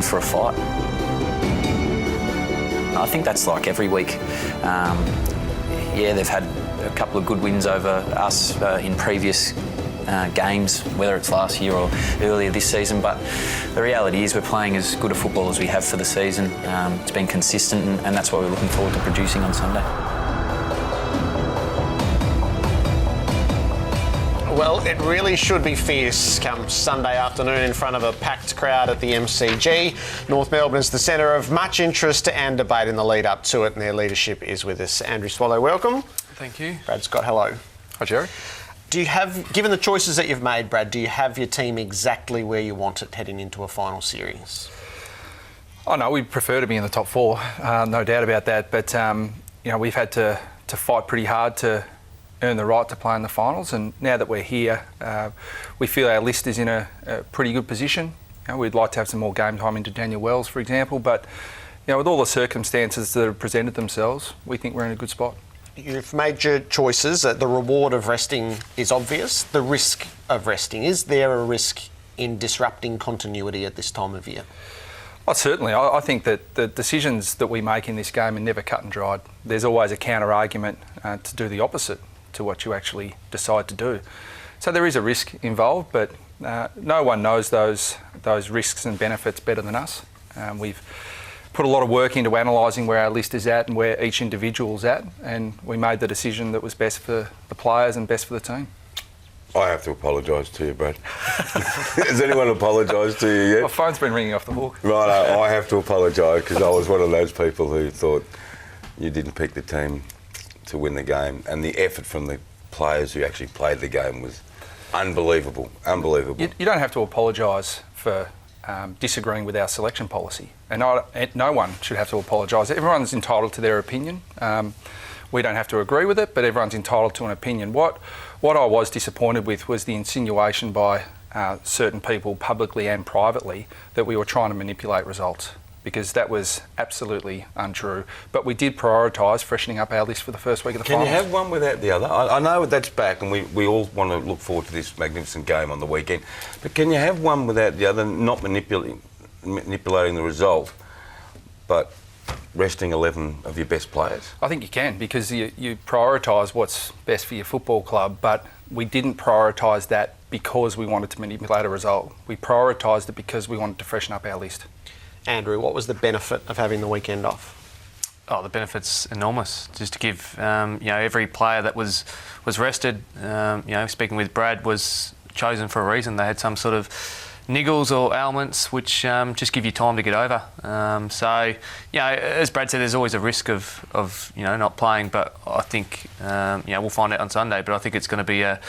for a fight. I think that's like every week. They've had a couple of good wins over us in previous games, whether it's last year or earlier this season, but the reality is we're playing as good a football as we have for the season. It's been consistent, and that's what we're looking forward to producing on Sunday. Well, it really should be fierce come Sunday afternoon in front of a packed crowd at the MCG. North Melbourne is the centre of much interest and debate in the lead up to it, and their leadership is with us. Andrew Swallow, welcome. Thank you. Brad Scott, hello. Hi, Jerry. Do you have, given the choices that you've made, Brad, do you have your team exactly where you want it heading into a final series? Oh no, we prefer to be in the top four, no doubt about that. But we've had to fight pretty hard to earn the right to play in the finals, and now that we're here, we feel our list is in a pretty good position. We'd like to have some more game time into Daniel Wells, for example, but with all the circumstances that have presented themselves, we think we're in a good spot. You've made your choices. The reward of resting is obvious. The risk of resting, is there a risk in disrupting continuity at this time of year? Oh, certainly. I think that the decisions that we make in this game are never cut and dried. There's always a counter-argument to do the opposite to what you actually decide to do. So there is a risk involved, but no one knows those risks and benefits better than us. We've put a lot of work into analysing where our list is at and where each individual's at, and we made the decision that was best for the players and best for the team. I have to apologise to you, Brad. Has anyone apologised to you yet? My phone's been ringing off the hook. Right, I have to apologise because I was one of those people who thought you didn't pick the team to win the game, and the effort from the players who actually played the game was unbelievable. You don't have to apologise for disagreeing with our selection policy, and no one should have to apologise. Everyone's entitled to their opinion. We don't have to agree with it, but everyone's entitled to an opinion. What I was disappointed with was the insinuation by certain people, publicly and privately, that we were trying to manipulate results, because that was absolutely untrue. But we did prioritise freshening up our list for the first week of the finals. Can you have one without the other? I know that's back, and we all want to look forward to this magnificent game on the weekend, but can you have one without the other, not manipulating the result, but resting 11 of your best players? I think you can, because you prioritise what's best for your football club, but we didn't prioritise that because we wanted to manipulate a result. We prioritised it because we wanted to freshen up our list. Andrew, what was the benefit of having the weekend off? Oh, the benefit's enormous. Just to give every player that was rested, speaking with Brad, was chosen for a reason. They had some sort of niggles or ailments which just give you time to get over. As Brad said, there's always a risk of not playing, but I think we'll find out on Sunday. But I think it's going to be a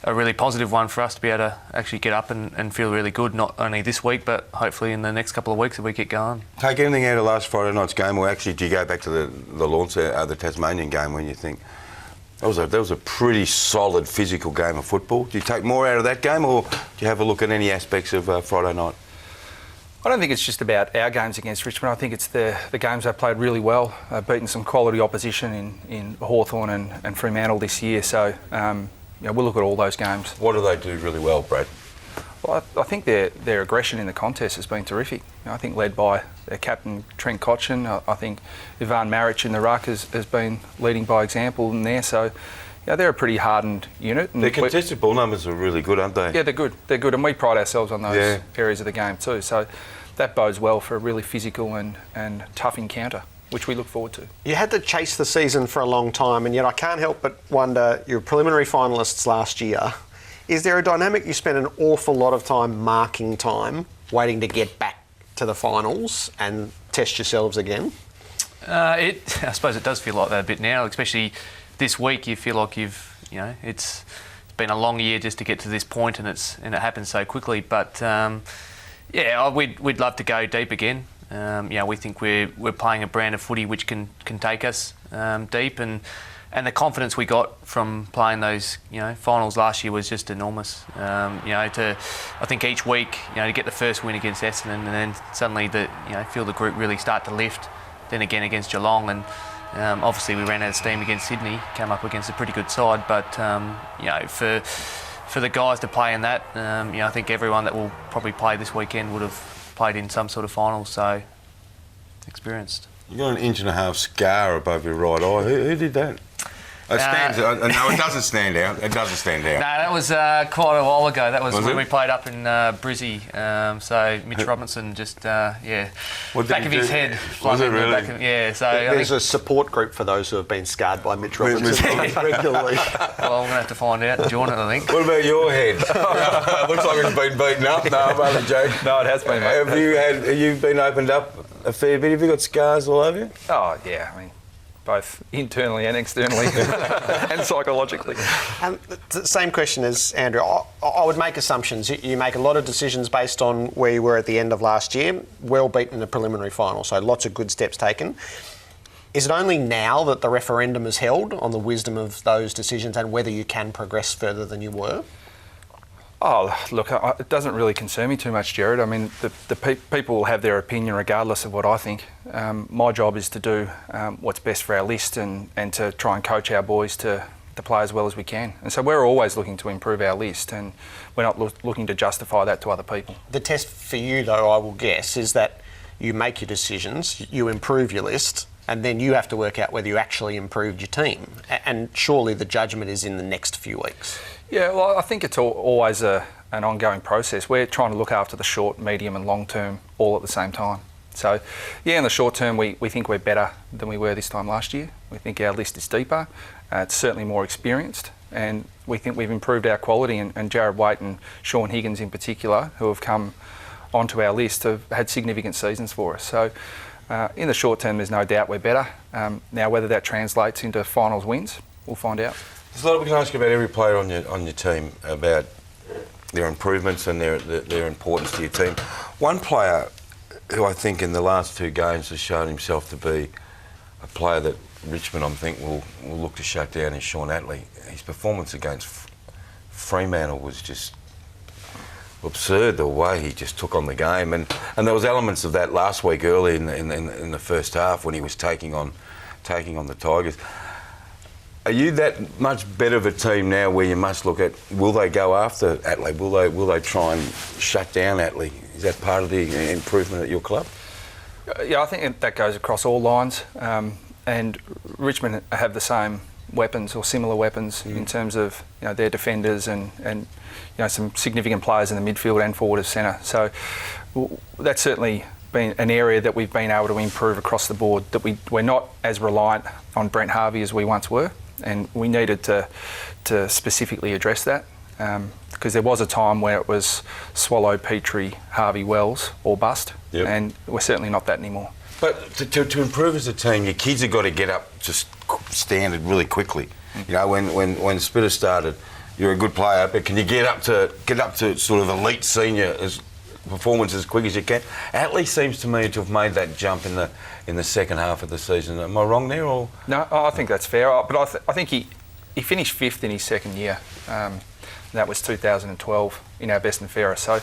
really positive one for us to be able to actually get up and feel really good, not only this week, but hopefully in the next couple of weeks if we get going. Take anything out of last Friday night's game, or actually do you go back to the launch the Tasmanian game when you think that was a pretty solid physical game of football? Do you take more out of that game, or do you have a look at any aspects of Friday night? I don't think it's just about our games against Richmond. I think it's the games they played really well, beating some quality opposition in Hawthorn and Fremantle this year. So we'll look at all those games. What do they do really well, Brad? Well, I think their aggression in the contest has been terrific. I think led by their captain, Trent Cotchin. I think Ivan Maric in the ruck has been leading by example in there. So they're a pretty hardened unit. And their contested ball numbers are really good, aren't they? Yeah, they're good. They're good, and we pride ourselves on those areas of the game too. So that bodes well for a really physical and tough encounter, which we look forward to. You had to chase the season for a long time, and yet I can't help but wonder, you're preliminary finalists last year. Is there a dynamic you spend an awful lot of time marking time, waiting to get back to the finals and test yourselves again? I suppose it does feel like that a bit now, especially this week. You feel like it's been a long year just to get to this point, and it happens so quickly. But we'd love to go deep again. We think we're playing a brand of footy which can take us deep, and the confidence we got from playing those finals last year was just enormous. I think each week to get the first win against Essendon, and then suddenly feel the group really start to lift. Then again against Geelong, and obviously we ran out of steam against Sydney, came up against a pretty good side. But for the guys to play in that, I think everyone that will probably play this weekend would have played in some sort of finals, so experienced. You got an 1.5-inch scar above your right eye. Who did that? It stands. No, it doesn't stand out. It doesn't stand out. No, that was quite a while ago. That was when it? we played up in Brizzy. So Mitch Robinson just, back of his head. Was it really? So There's a support group for those who have been scarred by Mitch Robinson regularly. Well, I'm going to have to find out and join it, I think. What about your head? Looks like it's been beaten up. No, I'm only joking. No, it has been, mate. Have you been opened up a fair bit? Have you got scars all over you? Oh, yeah. I mean, both internally and externally and psychologically. Same question as Andrew. I would make assumptions. You make a lot of decisions based on where you were at the end of last year, well beaten in the preliminary final, so lots of good steps taken. Is it only now that the referendum is held on the wisdom of those decisions and whether you can progress further than you were? Oh, look, it doesn't really concern me too much, Jared. I mean, the people will have their opinion regardless of what I think. My job is to do what's best for our list and to try and coach our boys to play as well as we can. And so we're always looking to improve our list, and we're not looking to justify that to other people. The test for you, though, I will guess, is that you make your decisions, you improve your list, and then you have to work out whether you actually improved your team. And surely the judgment is in the next few weeks. Yeah, well, I think it's always an ongoing process. We're trying to look after the short, medium and long term all at the same time. So, yeah, in the short term, we think we're better than we were this time last year. We think our list is deeper. It's certainly more experienced. And we think we've improved our quality. And Jared Waite and Sean Higgins in particular, who have come onto our list, have had significant seasons for us. So, in the short term, there's no doubt we're better. Now, whether that translates into finals wins, we'll find out. There's a lot we can ask about every player on your team, about their improvements and their importance to your team. One player who I think in the last 2 games has shown himself to be a player that Richmond, I think, will look to shut down is Sean Atlee. His performance against Fremantle was just absurd, the way he just took on the game, and there was elements of that last week early in the first half when he was taking on the Tigers. Are you that much better of a team now where you must look at, will they go after Atlee? Will they try and shut down Atlee? Is that part of the improvement at your club? Yeah, I think that goes across all lines. And Richmond have the same weapons or similar weapons in terms of their defenders and some significant players in the midfield and forward of centre. So that's certainly been an area that we've been able to improve across the board, that we're not as reliant on Brent Harvey as we once were, and we needed to specifically address that because there was a time where it was Swallow, Petrie, Harvey, Wells or bust, and we're certainly not that anymore. But to improve as a team, your kids have got to get up to standard really quickly. When Spitter started, you're a good player, but can you get up to sort of elite senior performance as quick as you can? Atlee seems to me to have made that jump in the second half of the season. Am I wrong there? Or no, I think that's fair. But I think he finished 5th in his second year. That was 2012 in our best and fairest. So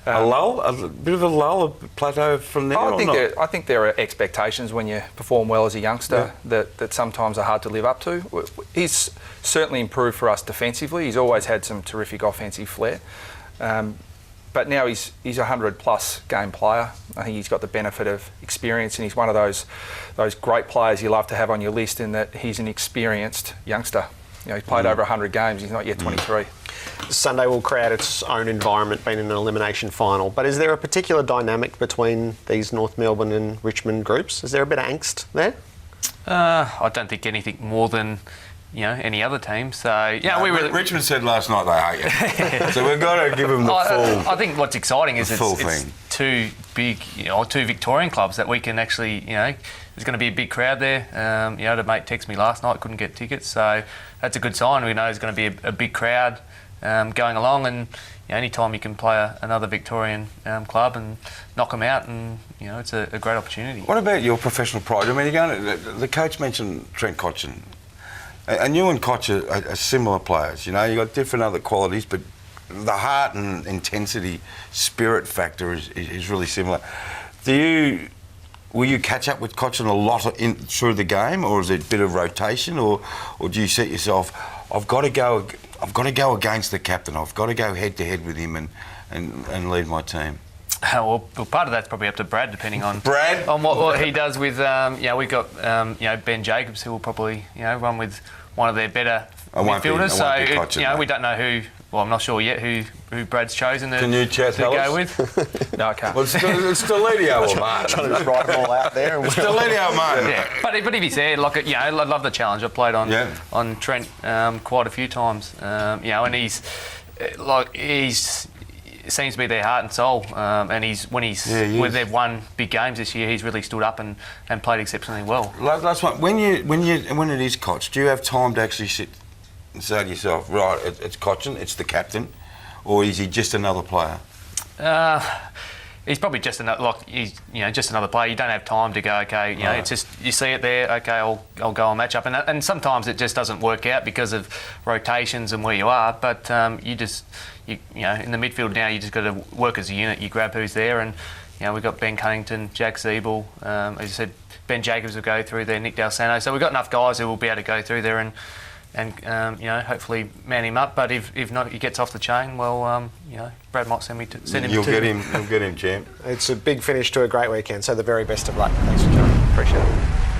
a bit of a lull, a plateau from there. I think there are expectations when you perform well as a youngster that sometimes are hard to live up to. He's certainly improved for us defensively. He's always had some terrific offensive flair. But now he's a 100-plus game player. I think he's got the benefit of experience, and he's one of those great players you love to have on your list in that he's an experienced youngster. He's played over 100 games. He's not yet 23. Sunday will create its own environment, being in an elimination final. But is there a particular dynamic between these North Melbourne and Richmond groups? Is there a bit of angst there? I don't think anything more than any other team. So Richmond said last night they hate you, so we've got to give them the full. I think what's exciting is it's 2 big, 2 Victorian clubs that we can actually, there's going to be a big crowd there. The mate texted me last night, couldn't get tickets, so that's a good sign. We know there's going to be a big crowd going along, and any time you can play another Victorian club and knock them out, and it's a great opportunity. What about your professional pride? I mean, the coach mentioned Trent Cotchin. And you and Koch are similar players, you've got different other qualities, but the heart and intensity, spirit factor is really similar. Will you catch up with Cotchin a lot through the game, or is it a bit of rotation, or do you set yourself, I've got to go against the captain, I've got to go head to head with him and lead my team? Well, part of that's probably up to Brad, depending on Brad? on what he does with. We've got Ben Jacobs, who will probably run with one of their better midfielders. So we don't know who. Well, I'm not sure yet who Brad's chosen to go with. No, I can't. Well, it's Deledio or Martin. Trying to write them all out there. It's Deledio or Martin. Yeah, but if he's there, I love the challenge. I played on Trent quite a few times. And he's seems to be their heart and soul. And when they've won big games this year, he's really stood up and played exceptionally well. Last one. When it is Koch, do you have time to actually sit and say to yourself, right, it's Cochin, it's the captain, or is he just another player? He's probably just another player. You don't have time to go. Okay, it's just you see it there. Okay, I'll go on match up, and sometimes it just doesn't work out because of rotations and where you are. But in the midfield now, you just got to work as a unit. You grab who's there, and we've got Ben Cunnington, Jack Siebel, as you said, Ben Jacobs will go through there, Nick Del Santo. So we've got enough guys who will be able to go through there and hopefully man him up. But if not, he gets off the chain. Well, Brad might send him. You'll get him, champ. It's a big finish to a great weekend. So the very best of luck. Thanks for joining. Appreciate it.